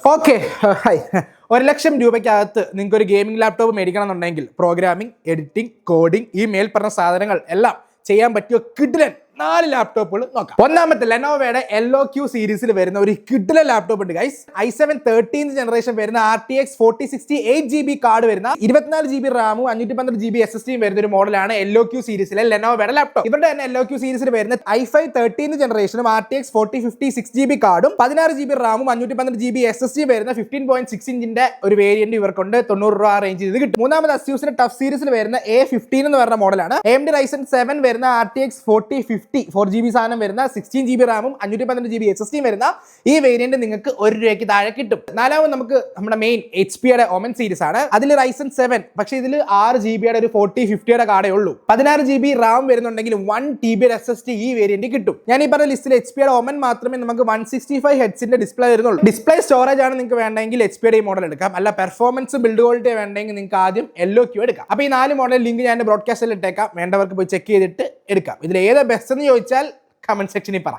Okay hi 1,00,000 രൂപയ്ക്കകത്ത് നിങ്ങൾക്ക് ഒരു gaming laptop മേടിക്കണം എന്നുണ്ടെങ്കിൽ പ്രോഗ്രാമിംഗ്, എഡിറ്റിംഗ്, കോഡിംഗ് ഈ മേൽപ്പറഞ്ഞ സാധനങ്ങൾ എല്ലാം ചെയ്യാൻ പറ്റിയ കിഡിലൻ 4 ലാപ്ടോപ്പുകൾ നോക്കാം. ഒന്നാമത്തെ ലെനോവയുടെ LOQ സീരീസിൽ വരുന്ന ഒരു കിഡിലൻ ലാപ്ടോപ്പ് ഉണ്ട് ഗൈസ്. i7 13th ജനറേഷൻ വരുന്ന RTX 4060 8GB കാർഡ് വരുന്ന 24GB റാമും 512GB SSDയും വരുന്ന ഒരു മോഡലാണ് LOQ സീരീസിലെ ലെനോവയുടെ ലാപ്ടോപ്പ്. ഇവരുടെ തന്നെ LOQ സീരീസിൽ വരുന്ന i5 13th ജനറേഷനും RTX 4050 6GB കാർഡും 16GB റാമും 512GB SSD വരുന്ന 15.6 ഇഞ്ചിന്റെ ഒരു വേരിയന്റ് ഇവർക്കുണ്ട്. 90 രൂപ റേഞ്ചിൽ ഇത് കിട്ടും. മൂന്നാമത് അസ്യൂസിന്റെ ടഫ് സീരീസിൽ വരുന്ന A15 എന്ന് പറഞ്ഞ മോഡലാണ്. AMD Ryzen 7 വരുന്ന RTX 4050 4GB സാധനം വരുന്ന 16GB റാമും 512GB SSDയും വരുന്ന ഈ വേരിയന്റ് നിങ്ങൾക്ക് 1 രൂപയ്ക്ക് താഴെ കിട്ടും. നാലാമത് നമുക്ക് നമ്മുടെ മെയിൻ HP-യുടെ ഒമൻ സീരീസ് ആണ്. അതിൽ Ryzen 7 പക്ഷേ ഇതിൽ 6GB ഒരു 4050 കാർഡേ ഉള്ളൂ. 16GB റാം വരുന്നുണ്ടെങ്കിൽ 1TB SSD ഈ വേരിയന്റ് കിട്ടും. ഞാൻ ഈ പറഞ്ഞ ലിസ്റ്റിൽ HP-യുടെ ഒമൻ മാത്രമേ നമുക്ക് 165 ഹെഡ്സിന്റെ ഡിസ്പ്ലേ വരുന്നുള്ളൂ. ഡിസ്പ്ലേ സ്റ്റോറേജ് ആണ് നിങ്ങൾക്ക് വേണ്ടെങ്കിൽ HP-യുടെ ഈ മോഡൽ എടുക്കാം. അല്ല പെർഫോമൻസ് ബിൽഡ് ക്വാളിറ്റി വേണ്ടെങ്കിൽ നിങ്ങൾക്ക് ആദ്യം LOQ എടുക്കാം. അപ്പോൾ ഈ 4 മോഡൽ ലിങ്ക് ഞാൻ ബ്രോഡ്കാസ്റ്റിൽ ഇട്ടേക്കാം. വേണ്ടവർക്ക് പോയി ചെക്ക് ചെയ്തിട്ട് എടുക്കാം. ഇതിൽ ഏതാ ബെസ്റ്റ് എന്ന് ചോദിച്ചാൽ കമന്റ് സെക്ഷനിൽ പറ.